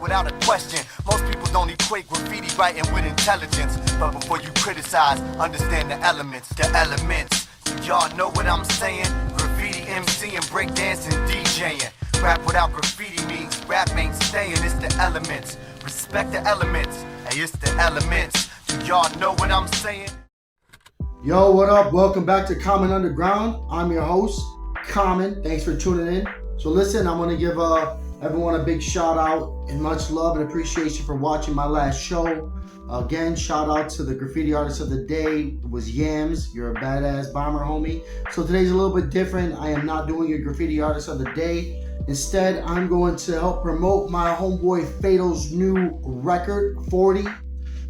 without a question. Most people don't equate graffiti writing with intelligence. But before you criticize, understand the elements. The elements. Y'all know what I'm saying? Graffiti MCing, breakdancing, DJing. Rap without graffiti means rap ain't staying. It's the elements. Respect the elements. Hey, it's the elements. Do y'all know what I'm saying? Yo, what up? Welcome back to Common Underground. I'm your host, Common. Thanks for tuning in. So listen, I'm going to give everyone a big shout out and much love and appreciation for watching my last show. Again, shout out to the Graffiti Artist of the Day. It was Yams. You're a badass bomber, homie. So today's a little bit different. I am not doing a Graffiti Artist of the Day. Instead, I'm going to help promote my homeboy Fatel's new record, 40.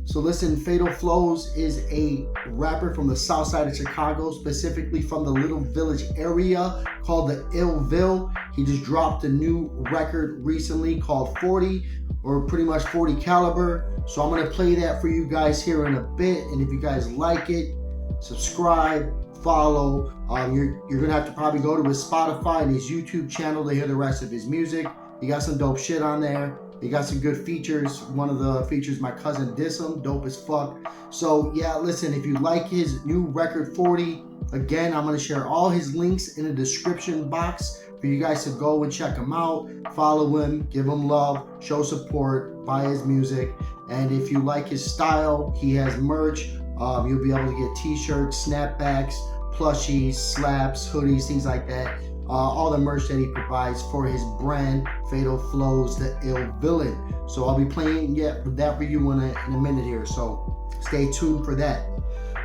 So listen, Fatel Flows is a rapper from the south side of Chicago, specifically from the Little Village area called the Illville. He just dropped a new record recently called 40, or pretty much 40 caliber. So I'm gonna play that for you guys here in a bit. And if you guys like it, subscribe, follow. You're gonna have to probably go to his Spotify and his YouTube channel to hear the rest of his music. He got some dope shit on there. He got some good features. One of the features, my cousin Dissum, dope as fuck. So yeah, listen, if you like his new record 40, again, I'm gonna share all his links in the description box for you guys to go and check him out, follow him, give him love, show support, buy his music. And if you like his style, he has merch. You'll be able to get t-shirts, snapbacks, plushies, slaps, hoodies, things like that. All the merch that he provides for his brand, Fatel Flows, the Ill Villain. So I'll be playing that for you in a minute here. So stay tuned for that.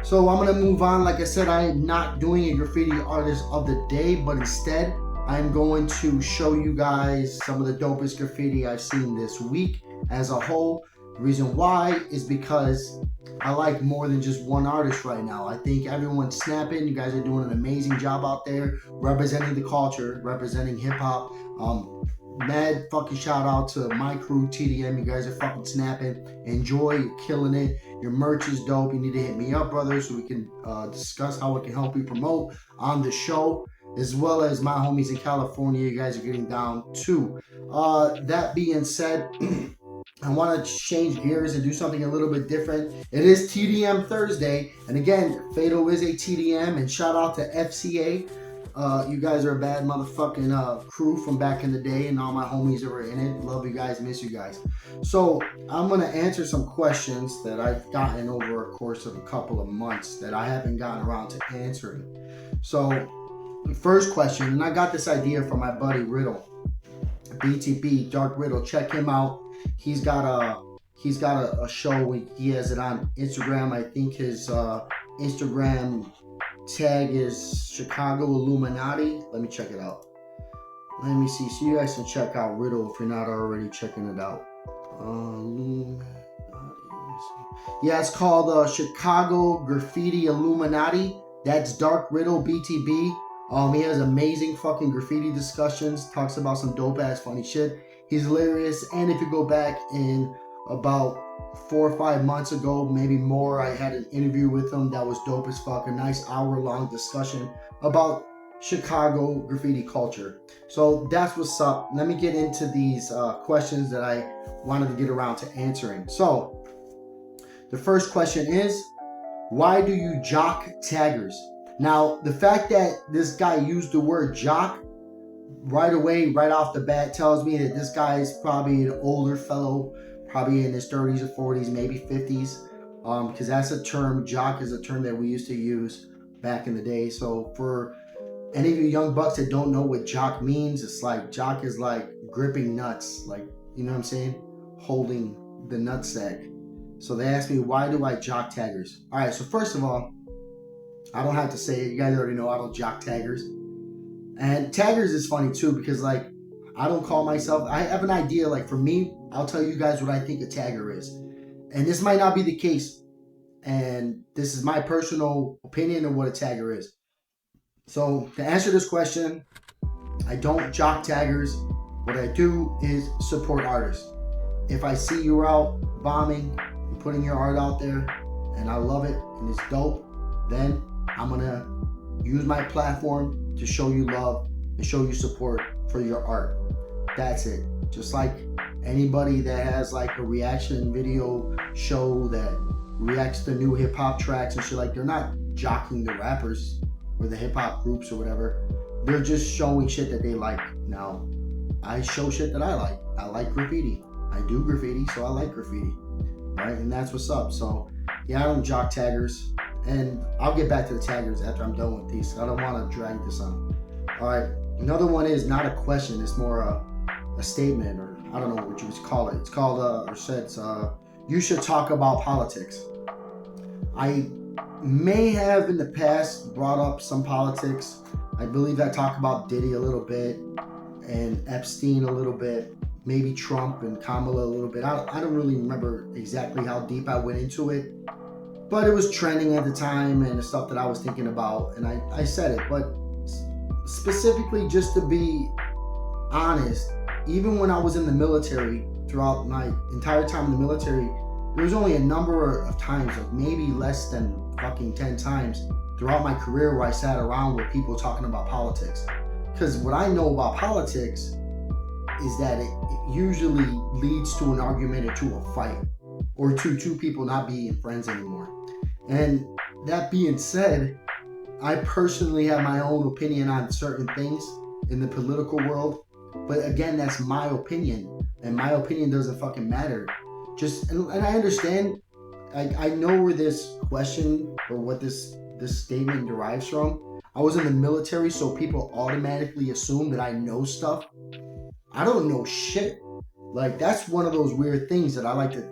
So I'm gonna move on. Like I said, I am not doing a Graffiti Artist of the Day, but instead I'm going to show you guys some of the dopest graffiti I've seen this week as a whole. The reason why is because I like more than just one artist right now. I think everyone's snapping. You guys are doing an amazing job out there representing the culture, representing hip hop. Mad fucking shout out to my crew, TDM. You guys are fucking snapping. Enjoy, you're killing it. Your merch is dope. You need to hit me up, brother, so we can discuss how I can help you promote on the show, as well as my homies in California. You guys are getting down too. That being said, I want to change gears and do something a little bit different. It is TDM Thursday, and again, Fatel is a TDM, and shout out to FCA. You guys are a bad motherfucking crew from back in the day, and all my homies that were in it. Love you guys, miss you guys. So I'm gonna answer some questions that I've gotten over a course of a couple of months that I haven't gotten around to answering. So the first question, and I got this idea from my buddy Riddle, BTB, Dark Riddle. Check him out. He's got a show. He has it on Instagram. I think his Instagram tag is Chicago Illuminati. Let me check it out. Let me see. So you guys can check out Riddle if you're not already checking it out. Yeah, it's called Chicago Graffiti Illuminati. That's Dark Riddle BTB. He has amazing fucking graffiti discussions. Talks about some dope ass funny shit. He's hilarious. And if you go back in about 4 or 5 months ago, maybe more, I had an interview with him that was dope as fuck. A nice hour-long discussion about Chicago graffiti culture. So that's what's up. Let me get into these questions that I wanted to get around to answering. So the first question is, why do you jock taggers? Now, the fact that this guy used the word jock right away, right off the bat, tells me that this guy is probably an older fellow, probably in his 30s or 40s, maybe 50s, because that's a term. Jock is a term that we used to use back in the day. So for any of you young bucks that don't know what jock means, it's like jock is like gripping nuts, like, you know what I'm saying, holding the nutsack. So they asked me, why do I jock taggers? All right, so first of all, I don't have to say it. You guys already know I don't jock taggers. And taggers is funny too, because like, I don't call myself, I have an idea. Like for me, I'll tell you guys what I think a tagger is. And this might not be the case. And this is my personal opinion of what a tagger is. So to answer this question, I don't jock taggers. What I do is support artists. If I see you're out bombing and putting your art out there and I love it and it's dope, then I'm gonna use my platform to show you love and show you support for your art. That's it. Just like anybody that has like a reaction video show that reacts to new hip hop tracks and shit, like they're not jockeying the rappers or the hip hop groups or whatever. They're just showing shit that they like. Now, I show shit that I like. I like graffiti. I do graffiti, so I like graffiti, right? And that's what's up. So yeah, I don't jock taggers, and I'll get back to the taggers after I'm done with these. I don't want to drag this on. All right, another one is not a question. It's more a statement, or I don't know what you would call it. It's called you should talk about politics. I may have in the past brought up some politics. I believe I talked about Diddy a little bit and Epstein a little bit, maybe Trump and Kamala a little bit. I don't really remember exactly how deep I went into it, but it was trending at the time and the stuff that I was thinking about, and I said it. But specifically, just to be honest, even when I was in the military, throughout my entire time in the military, there was only a number of times, like maybe less than fucking 10 times throughout my career, where I sat around with people talking about politics. Because what I know about politics is that it usually leads to an argument or to a fight, or to two people not being friends anymore. And that being said, I personally have my own opinion on certain things in the political world. But again, that's my opinion, and my opinion doesn't fucking matter. And I understand, I know where this question or what this statement derives from. I was in the military, so people automatically assume that I know stuff. I don't know shit. Like, that's one of those weird things that I like to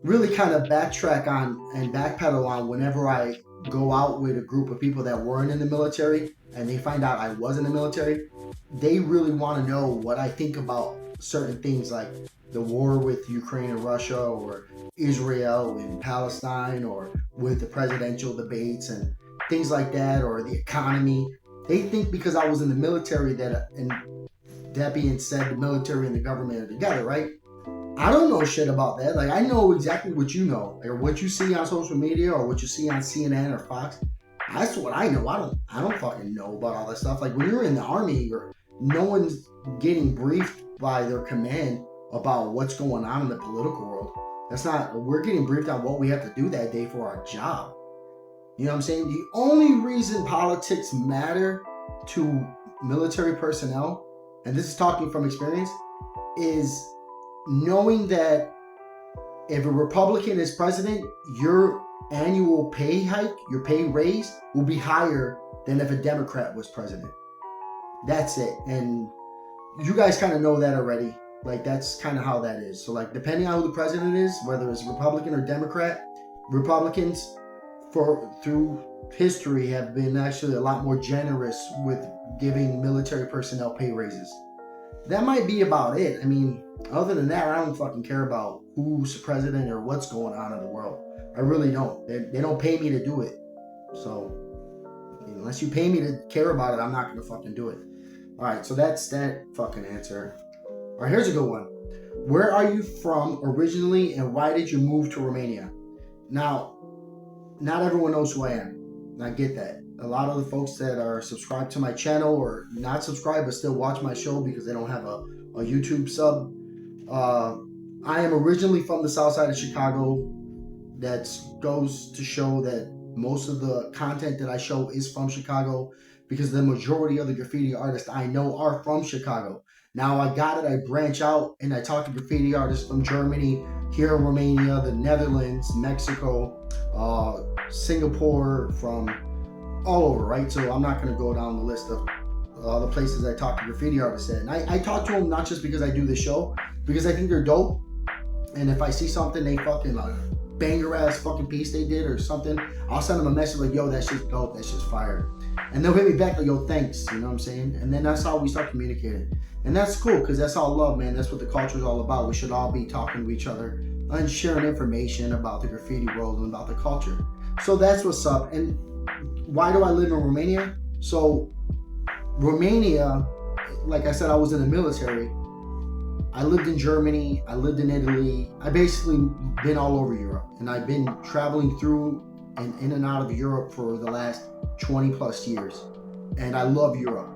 really kind of backtrack on and backpedal on whenever I go out with a group of people that weren't in the military and they find out I was in the military. They really want to know what I think about certain things, like the war with Ukraine and Russia, or Israel and Palestine, or with the presidential debates and things like that, or the economy. They think because I was in the military that, and that being said, the military and the government are together, right? I don't know shit about that. Like, I know exactly what you know, or what you see on social media, or what you see on CNN or Fox. That's what I know. I don't fucking know about all that stuff. Like, when you're in the army, no one's getting briefed by their command about what's going on in the political world. We're getting briefed on what we have to do that day for our job. You know what I'm saying? The only reason politics matter to military personnel, and this is talking from experience, is knowing that if a Republican is president, your annual pay hike, your pay raise, will be higher than if a Democrat was president. That's it. And you guys kind of know that already. Like, that's kind of how that is. So, like, depending on who the president is, whether it's Republican or Democrat, Republicans through history have been actually a lot more generous with giving military personnel pay raises. That might be about it. I mean, other than that, I don't fucking care about who's president or what's going on in the world. I really don't. They don't pay me to do it. So, unless you pay me to care about it, I'm not going to fucking do it. All right, so that's that fucking answer. All right, here's a good one. Where are you from originally, and why did you move to Romania? Now, not everyone knows who I am. I get that. A lot of the folks that are subscribed to my channel, or not subscribed but still watch my show because they don't have a YouTube sub. I am originally from the south side of Chicago. That goes to show that most of the content that I show is from Chicago, because the majority of the graffiti artists I know are from Chicago. Now, I branch out and I talk to graffiti artists from Germany, here in Romania, the Netherlands, Mexico, Singapore, from all over, right? So I'm not going to go down the list of the places I talk to graffiti artists at. And I talk to them not just because I do the show, because I think they're dope. And if I see something they fucking banger ass fucking piece they did or something, I'll send them a message like, yo, that shit's dope, that shit's fire. And they'll hit me back like, yo, thanks, you know what I'm saying? And then that's how we start communicating. And that's cool, because that's all love, man. That's what the culture is all about. We should all be talking to each other and sharing information about the graffiti world and about the culture. So that's what's up. And why do I live in Romania? So Romania, like I said, I was in the military. I lived in Germany, I lived in Italy. I basically been all over Europe, and I've been traveling through and in and out of Europe for the last 20 plus years. And I love Europe.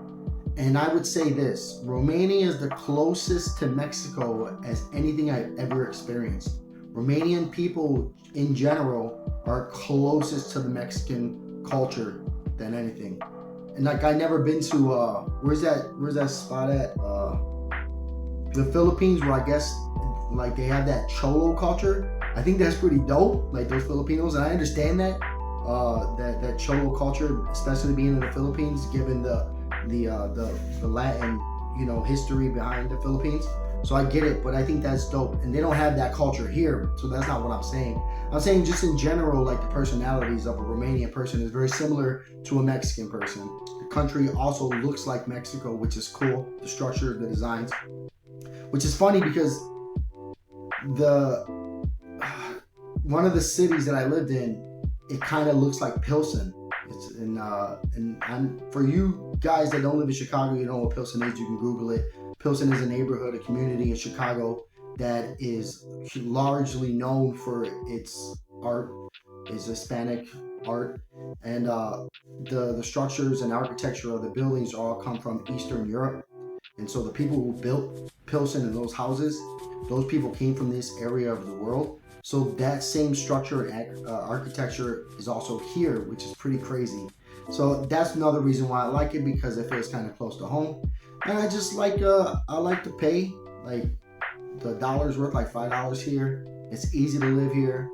And I would say this, Romania is the closest to Mexico as anything I've ever experienced. Romanian people in general are closest to the Mexican culture than anything. And like, I never been to, where's that spot at? The Philippines, where I guess like they have that cholo culture. I think that's pretty dope, like those Filipinos, and I understand that that cholo culture, especially being in the Philippines, given the Latin, you know, history behind the Philippines. So I get it, but I think that's dope, and they don't have that culture here, so that's not what I'm saying. I'm saying just in general, like the personalities of a Romanian person is very similar to a Mexican person. The country also looks like Mexico, which is cool. The structure, the designs, which is funny because one of the cities that I lived in, it kind of looks like Pilsen. It's and for you guys that don't live in Chicago, you know what Pilsen is. You can Google it. Pilsen is a neighborhood, a community in Chicago that is largely known for its art, is Hispanic art, and the structures and architecture of the buildings all come from Eastern Europe. And so the people who built Pilsen and those houses, those people came from this area of the world. So that same structure and architecture is also here, which is pretty crazy. So that's another reason why I like it, because it feels kind of close to home. And I just like, I like to pay, like the dollar's worth like $5 here. It's easy to live here.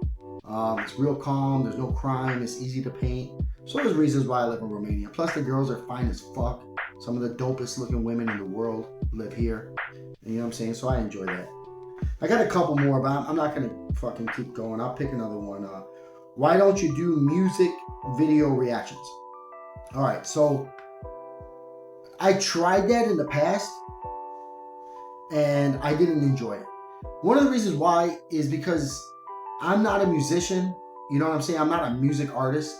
It's real calm. There's no crime. It's easy to paint. So there's reasons why I live in Romania. Plus the girls are fine as fuck. Some of the dopest looking women in the world live here. You know what I'm saying? So I enjoy that. I got a couple more, but I'm not going to fucking keep going. I'll pick another one. Why don't you do music video reactions? All right, so I tried that in the past, and I didn't enjoy it. One of the reasons why is because I'm not a musician. You know what I'm saying? I'm not a music artist,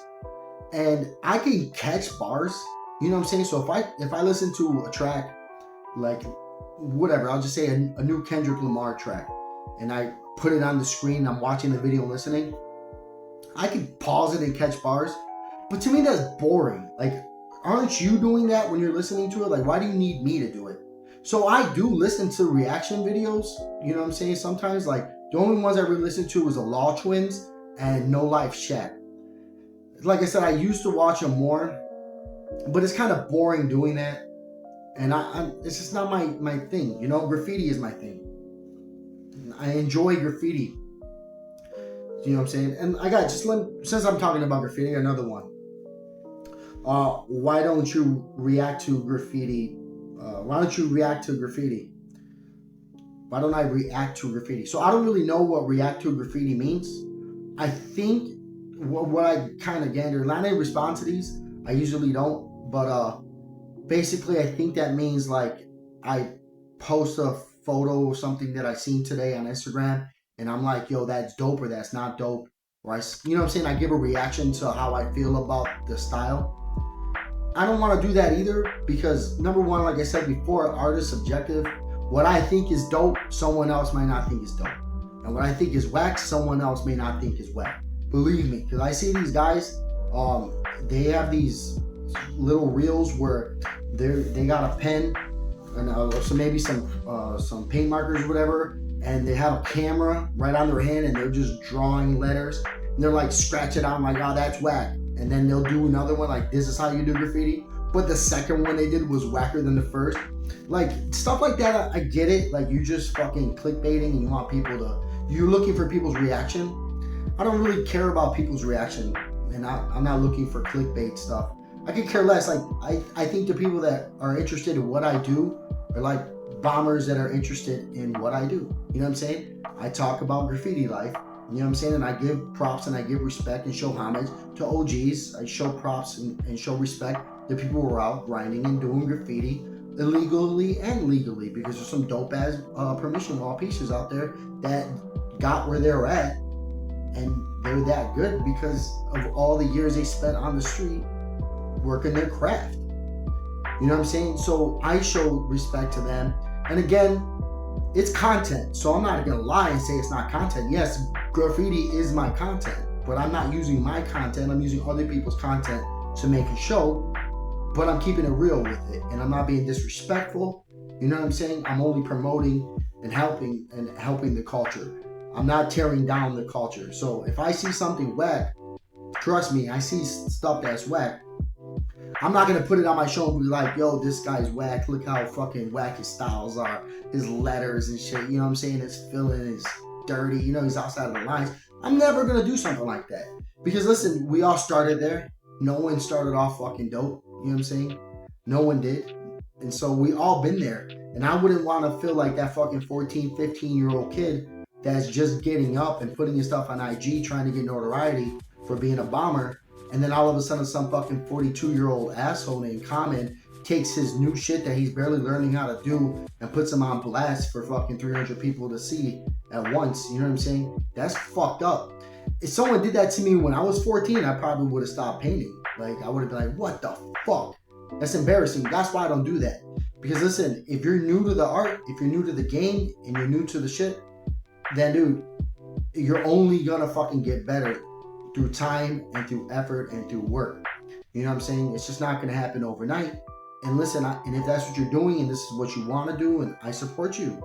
and I can catch bars. You know what I'm saying? So if I listen to a track, like whatever, I'll just say a new Kendrick Lamar track, and I put it on the screen, I'm watching the video, listening, I can pause it and catch bars. But to me, that's boring. Like, aren't you doing that when you're listening to it? Like, why do you need me to do it? So I do listen to reaction videos, you know what I'm saying? Sometimes, like, the only ones I really listened to was the Law Twins and No Life Chat. Like I said, I used to watch them more, but it's kind of boring doing that. And it's just not my thing. You know, graffiti is my thing. I enjoy graffiti. You know what I'm saying? And I got, since I'm talking about graffiti, another one. Why don't you react to graffiti? Why don't you react to graffiti? Why don't I react to graffiti? So I don't really know what react to graffiti means. I think what I kind of gathered, and I didn't respond to these. I usually don't, but basically I think that means like I post a photo or something that I seen today on Instagram, and I'm like, yo, that's dope or that's not dope. Or you know what I'm saying? I give a reaction to how I feel about the style. I don't want to do that either, because number one, like I said before, art is subjective. What I think is dope, someone else might not think is dope. And what I think is whack, someone else may not think is whack. Believe me, because I see these guys, they have these little reels where they got a pen and so maybe some paint markers or whatever, and they have a camera right on their hand, and they're just drawing letters, and they're like, scratch it out, I'm like, oh, that's whack. And then they'll do another one like, this is how you do graffiti, but the second one they did was whacker than the first. Like, stuff like that, I get it. Like, you just fucking clickbaiting and you want people to, you're looking for people's reaction. I don't really care about people's reaction, and I'm not looking for clickbait stuff. I could care less. Like, I think the people that are interested in what I do are like bombers that are interested in what I do. You know what I'm saying? I talk about graffiti life. You know what I'm saying? And I give props and I give respect and show homage to OGs. I show props and show respect to people who are out grinding and doing graffiti illegally and legally, because there's some dope ass permission law pieces out there that got where they're at, and they're that good because of all the years they spent on the street working their craft. You know what I'm saying? So I show respect to them. And again, it's content. So I'm not gonna lie and say it's not content. Yes, graffiti is my content, but I'm not using my content. I'm using other people's content to make a show. but I'm keeping it real with it, and I'm not being disrespectful. You know what I'm saying? I'm only promoting and helping the culture. I'm not tearing down the culture. So if I see something whack, trust me, I see stuff that's whack. I'm not gonna put it on my show and be like, yo, this guy's whack. Look how fucking whack his styles are, his letters and shit. You know what I'm saying? His filling is dirty. You know, he's outside of the lines. I'm never gonna do something like that. Because listen, we all started there. No one started off fucking dope. You know what I'm saying? No one did. And so we all been there. And I wouldn't want to feel like that fucking 14, 15-year-old kid that's just getting up and putting his stuff on IG trying to get notoriety for being a bomber. And then all of a sudden some fucking 42-year-old asshole named Common takes his new shit that he's barely learning how to do and puts him on blast for fucking 300 people to see at once. You know what I'm saying? That's fucked up. If someone did that to me when I was 14, I probably would have stopped painting. Like, I would have been like, what the fuck? That's embarrassing. That's why I don't do that. Because listen, if you're new to the art, if you're new to the game, and you're new to the shit, then dude, you're only gonna fucking get better through time and through effort and through work. You know what I'm saying? It's just not gonna happen overnight. And listen, and if that's what you're doing and this is what you want to do, and I support you.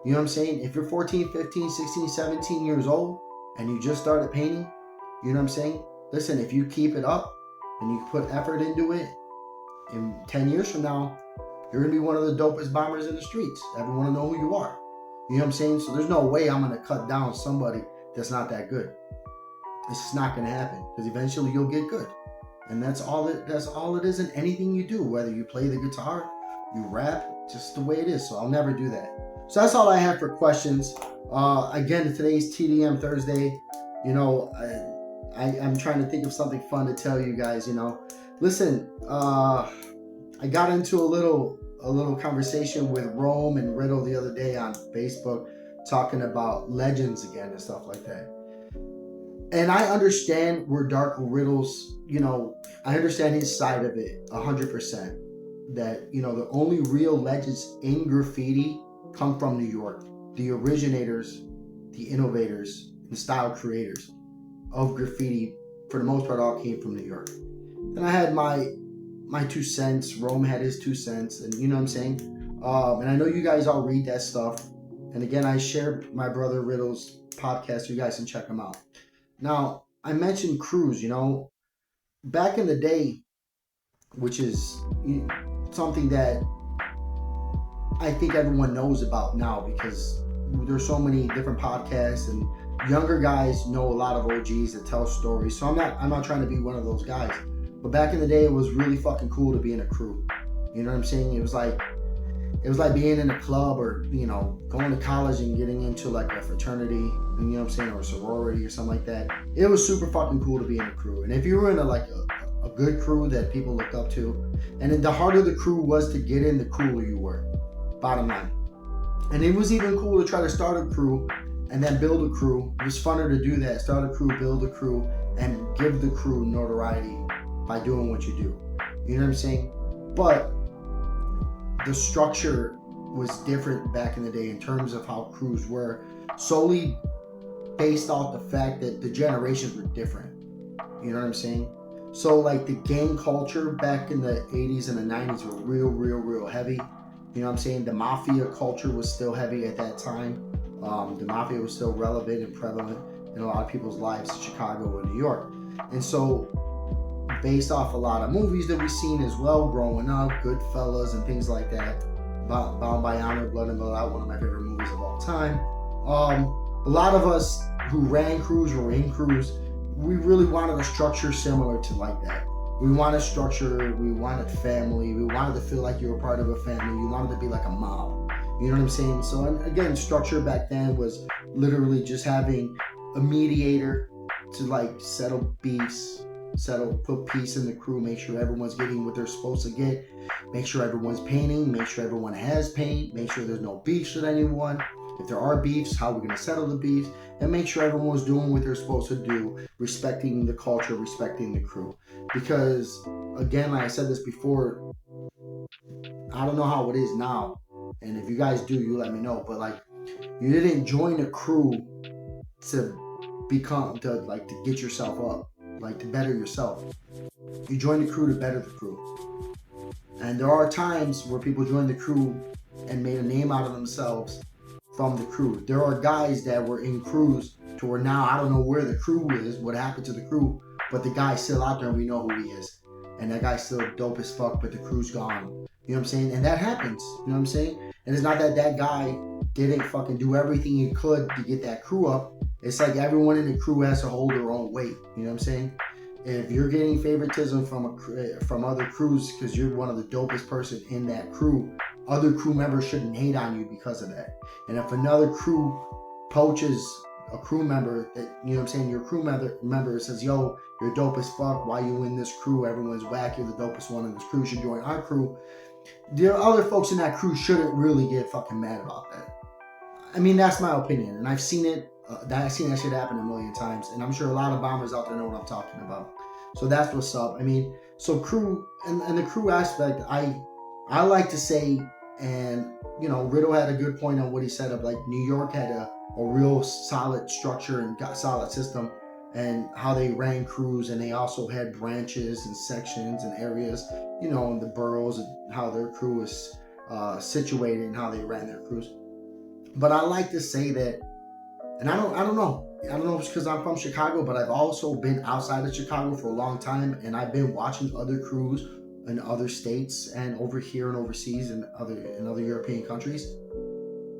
You know what I'm saying? If you're 14, 15, 16, 17 years old and you just started painting, you know what I'm saying? Listen, if you keep it up and you put effort into it, in 10 years from now, you're gonna be one of the dopest bombers in the streets. Everyone will know who you are. You know what I'm saying? So there's no way I'm gonna cut down somebody that's not that good. It's just not gonna happen, because eventually you'll get good. And that's all it is in anything you do, whether you play the guitar, you rap, just the way it is. So I'll never do that. So that's all I have for questions. Again, today's TDM Thursday. You know, I'm trying to think of something fun to tell you guys, you know. Listen, I got into a little conversation with Rome and Riddle the other day on Facebook, talking about legends again and stuff like that. And I understand where Dark Riddle's, you know, I understand his side of it 100%. That, you know, the only real legends in graffiti come from New York. The originators, the innovators, and style creators of graffiti, for the most part, all came from New York. And I had my 2 cents. Rome had his 2 cents, and you know what I'm saying. And I know you guys all read that stuff. And again, I shared my brother Riddle's podcast. So you guys can check him out. Now, I mentioned crews. You know, back in the day, which is something that I think everyone knows about now, because there's so many different podcasts and younger guys know a lot of OGs that tell stories. So I'm not trying to be one of those guys. But back in the day, it was really fucking cool to be in a crew. You know what I'm saying? It was like being in a club, or, you know, going to college and getting into like a fraternity, you know what I'm saying, or a sorority or something like that. It was super fucking cool to be in a crew. And if you were in a good crew that people looked up to, and then the harder the crew was to get in, the cooler you were. Bottom line. And it was even cool to try to start a crew and then build a crew. It was funner to do that. Start a crew, build a crew, and give the crew notoriety by doing what you do. You know what I'm saying? But the structure was different back in the day in terms of how crews were, solely based off the fact that the generations were different. You know what I'm saying? So like the gang culture back in the 80s and the 90s were real heavy. You know what I'm saying? The mafia culture was still heavy at that time. The mafia was still relevant and prevalent in a lot of people's lives in Chicago and New York. And so, based off a lot of movies that we've seen as well growing up, Goodfellas and things like that, Bound by Honor, Blood and Blood Out, one of my favorite movies of all time. A lot of us who ran crews or were in crews, we really wanted a structure similar to like that. We wanted structure, we wanted family, we wanted to feel like you were part of a family, you wanted to be like a mob. You know what I'm saying? So, and again, structure back then was literally just having a mediator to like settle beefs, put peace in the crew, make sure everyone's getting what they're supposed to get, make sure everyone's painting, make sure everyone has paint, make sure there's no beefs with anyone. If there are beefs, how we're going to settle the beefs, and make sure everyone's doing what they're supposed to do, respecting the culture, respecting the crew. Because, again, like I said this before, I don't know how it is now, and if you guys do, you let me know, but like, you didn't join a crew to get yourself up, like to better yourself. You joined the crew to better the crew. And there are times where people join the crew and made a name out of themselves from the crew. There are guys that were in crews to where now I don't know where the crew is, what happened to the crew, but the guy's still out there and we know who he is. And that guy's still dope as fuck, but the crew's gone. You know what I'm saying? And that happens. You know what I'm saying? And it's not that that guy didn't fucking do everything he could to get that crew up. It's like everyone in the crew has to hold their own weight. You know what I'm saying? If you're getting favoritism from other crews because you're one of the dopest person in that crew, other crew members shouldn't hate on you because of that. And if another crew poaches a crew member that, you know what I'm saying, your crew member says, yo, you're dope as fuck, why you in this crew, everyone's whack, you're the dopest one in this crew, you should join our crew. The other folks in that crew shouldn't really get fucking mad about that. I mean, that's my opinion, and I've seen it. I've seen that shit happen a million times, and I'm sure a lot of bombers out there know what I'm talking about. So that's what's up. I mean, so crew and the crew aspect, I like to say, and you know, Riddle had a good point on what he said of like New York had a real solid structure and got solid system, and how they ran crews, and they also had branches and sections and areas, you know, in the boroughs and how their crew was situated and how they ran their crews. But I like to say that, and I don't know if it's because I'm from Chicago, but I've also been outside of Chicago for a long time, and I've been watching other crews in other states and over here and overseas and other European countries.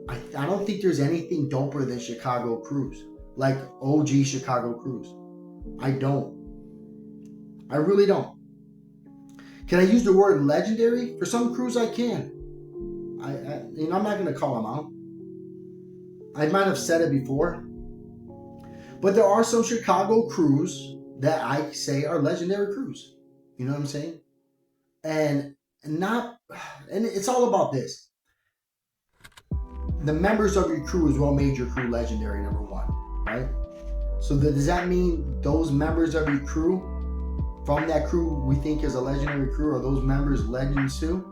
I don't think there's anything doper than Chicago crews, like OG Chicago crews. I don't. I really don't. Can I use the word legendary? For some crews I can. I'm not going to call them out. I might have said it before, but there are some Chicago crews that I say are legendary crews. You know what I'm saying? And it's all about this. The members of your crew is what made your crew legendary, number one, right? So does that mean those members of your crew, from that crew we think is a legendary crew, are those members legends too?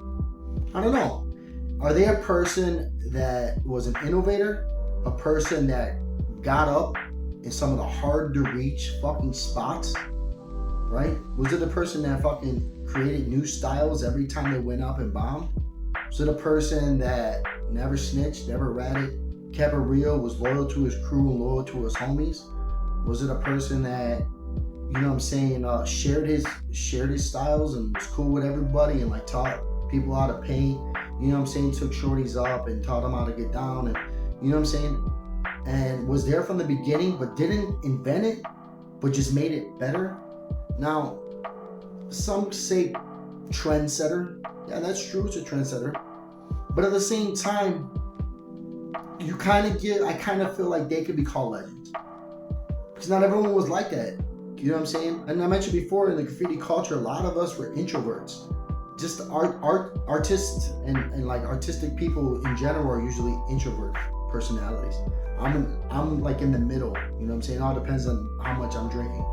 I don't know. Are they a person that was an innovator? A person that got up in some of the hard to reach fucking spots, right? Was it a person that fucking created new styles every time they went up and bombed? Was it a person that never snitched, never ratted, kept it real, was loyal to his crew and loyal to his homies? Was it a person that, you know what I'm saying, shared his styles and was cool with everybody and like taught people how to paint, you know what I'm saying, took shorties up and taught them how to get down, and you know what I'm saying, and was there from the beginning but didn't invent it but just made it better? Now, some say trendsetter. Yeah, that's true, it's a trendsetter. But at the same time, I kind of feel like they could be called legends. Because not everyone was like that. You know what I'm saying? And I mentioned before, in the graffiti culture, a lot of us were introverts. Just artists and like artistic people in general are usually introvert personalities. I'm like in the middle, you know what I'm saying? It all depends on how much I'm drinking.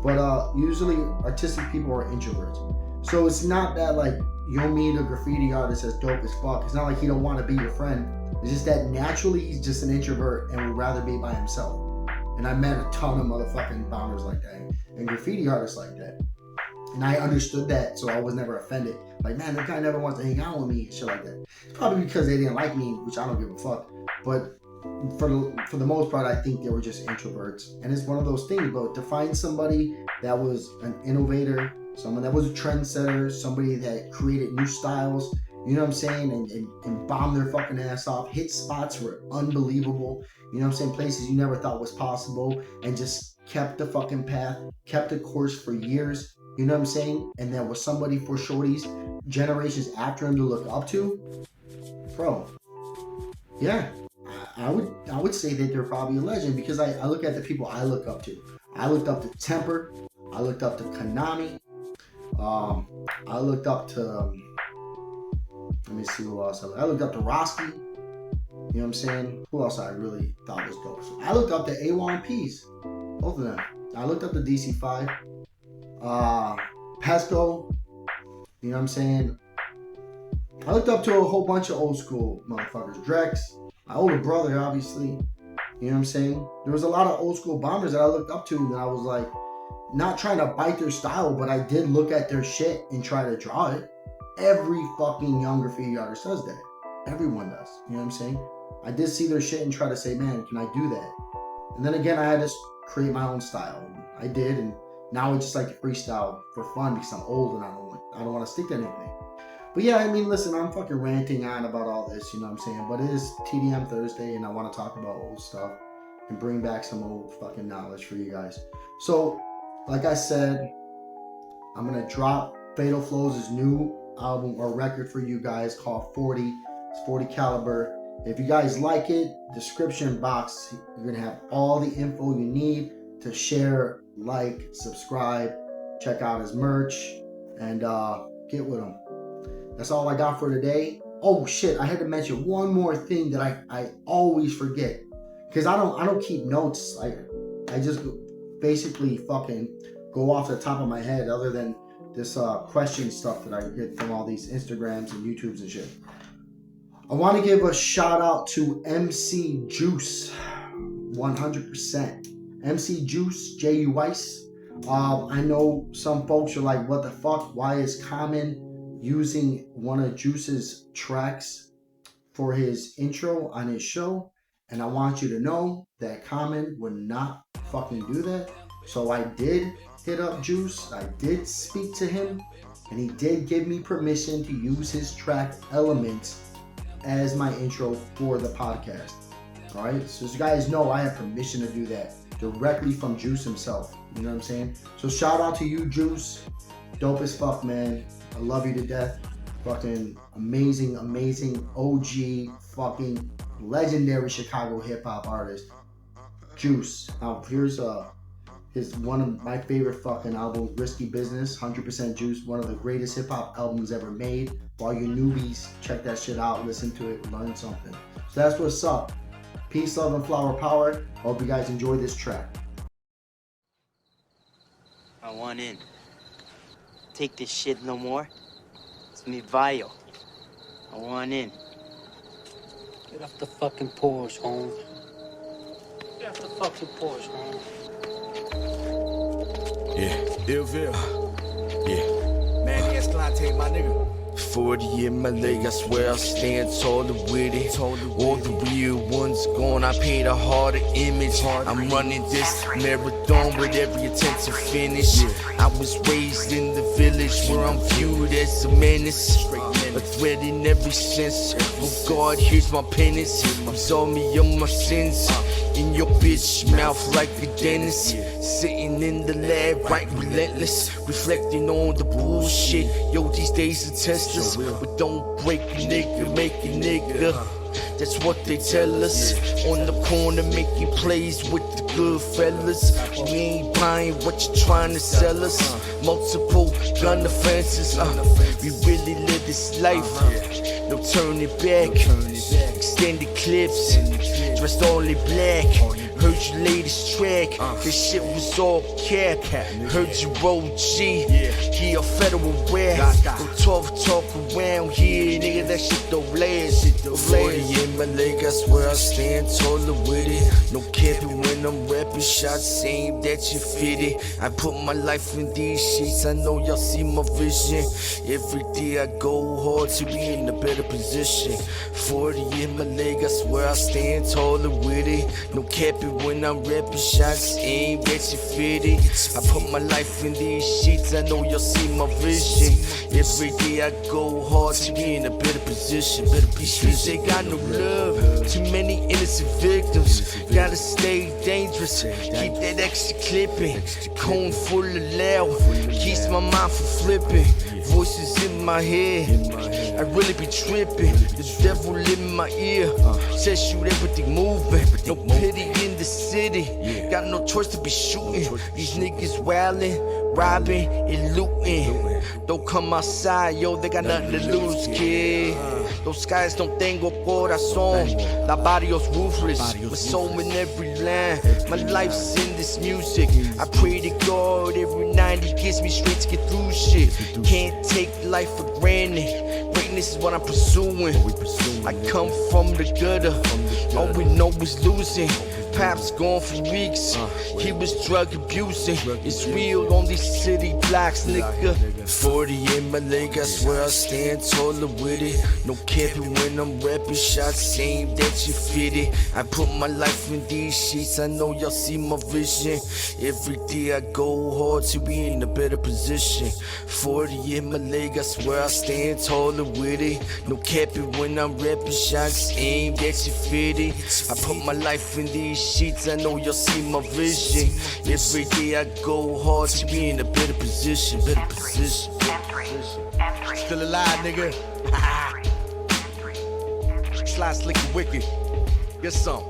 But usually artistic people are introverts. So it's not that like you'll meet a graffiti artist that's dope as fuck. It's not like he don't want to be your friend. It's just that naturally he's just an introvert and would rather be by himself. And I met a ton of motherfucking bombers like that and graffiti artists like that. And I understood that, so I was never offended. Like, man, that guy never wants to hang out with me and shit like that. It's probably because they didn't like me, which I don't give a fuck. But for the most part, I think they were just introverts. And it's one of those things, but to find somebody that was an innovator, someone that was a trendsetter, somebody that created new styles, you know what I'm saying, and bombed their fucking ass off, hit spots were unbelievable, you know what I'm saying, places you never thought was possible, and just kept the fucking path, kept the course for years, you know what I'm saying, and there was somebody for shorties, generations after him to look up to, bro, yeah, I would say that they're probably a legend, because I look at the people I look up to. I looked up to Temper, I looked up to Konami, I looked up to, let me see who else. I looked up to Roski. You know what I'm saying? Who else I really thought was dope? So I looked up to A1Ps. Both of them. I looked up to DC5. Pesco. You know what I'm saying? I looked up to a whole bunch of old school motherfuckers. Drex. My older brother, obviously. You know what I'm saying? There was a lot of old school bombers that I looked up to that I was like, not trying to bite their style, but I did look at their shit and try to draw it. every fucking young graffiti artist does that. Everyone does. You know what I'm saying? I did see their shit and try to say, man, can I do that? And then again, I had to create my own style. I did, and now it's just like freestyle for fun because I'm old and I don't want to stick to anything. But yeah, I mean, listen, I'm fucking ranting on about all this, you know what I'm saying? But it is TDM Thursday, and I want to talk about old stuff and bring back some old fucking knowledge for you guys. So, like I said, I'm gonna drop Fatel Flows' new album or record for you guys called 40. It's 40 caliber. If you guys like it, description box, you're gonna have all the info you need to share, like, subscribe, check out his merch, and get with him. That's all I got for today. Oh shit, I had to mention one more thing that I always forget. Because I don't keep notes. I just basically fucking go off the top of my head, other than this question stuff that I get from all these Instagrams and YouTubes and shit. I want to give a shout out to MC Juice, 100%. MC Juice, J.U. Weiss. I know some folks are like, what the fuck? Why is Common using one of Juice's tracks for his intro on his show? And I want you to know that Common would not fucking do that. So I did hit up Juice. I did speak to him, and he did give me permission to use his track Elements as my intro for the podcast. All right, so as you guys know, I have permission to do that directly from Juice himself. You know what I'm saying? So shout out to you, Juice. Dope as fuck, man. I love you to death. Fucking amazing, amazing OG, fucking legendary Chicago hip hop artist, Juice. Now here's his one of my favorite fucking albums, Risky Business, 100% Juice, one of the greatest hip hop albums ever made. For all you newbies, check that shit out, listen to it, learn something. So that's what's up. Peace, love, and flower power. Hope you guys enjoy this track. I want in. Take this shit no more. It's me vile. I want in. Get off the fucking porch, Holmes. Get off the fucking porch, Holmes. Yeah, Illville. Yeah. Man, Escalante, my nigga. 40 in my leg, I swear I stand taller with it. All the real ones gone, I paint a harder image. I'm running this marathon with every attempt to finish. I was raised in the village where I'm viewed as a menace, a threat in every sense. Oh God, here's my penance. Absolve me of my sins. In your bitch mouth like a dentist. Sitting in the lab, right relentless, reflecting on the bullshit. Yo, these days are testless, but don't break a nigga, make a nigga. That's what they tell us. On the corner making plays with the good fellas. We ain't buying what you're trying to sell us. Multiple gun offenses. We really live this life. No turning back. Extended clips. Dressed all in black. Heard your latest track. This shit was all cap. Heard you OG. He a federal rap. Go talk around here, nigga. That shit don't last. 40 in my leg, I swear I stand taller with it. No capping when I'm rapping. Shots aimed at you fitted. I put my life in these sheets. I know y'all see my vision. Every day I go hard to be in a better position. 40 in my leg, I swear I stand taller with it. No capping when I'm rapping. Shots aimed at you fitted. I put my life in these sheets. I know y'all see my vision. Every day I go hard to be in a better position. These streets ain't got no love. Too many innocent victims. Gotta stay dangerous. Keep that extra clipping. Cone full of loud. Keeps my mind from flipping. Voices in my head. I really be tripping. The devil in my ear. Says shoot everything moving. No pity in the city. Got no choice to be shooting. These niggas wildin', robbing, and looting. Don't come outside, yo, they got nothing to lose, kid. Those guys don't tengo corazón. La barrios ruthless, with soul in every line. My life's in this music. I pray to God every night he gets me straight to get through shit. Can't take life for granted. Greatness is what I'm pursuing. I come from the gutter. All we know is losing. Pops gone for weeks. He was drug abusing. It's real on these city blocks, nigga. 40 in my leg, I swear I stand taller with it. No capping when I'm rapping, shots aimed at you fitted. I put my life in these sheets, I know y'all see my vision. Every day I go hard to be in a better position. 40 in my leg, I swear I stand taller with it. No capping when I'm rapping, shots aimed at you fitted. I put my life in these sheets, I know y'all see my vision. Every day I go hard to be in a better position. Still alive, nigga. Slide slick and wicked. Get some.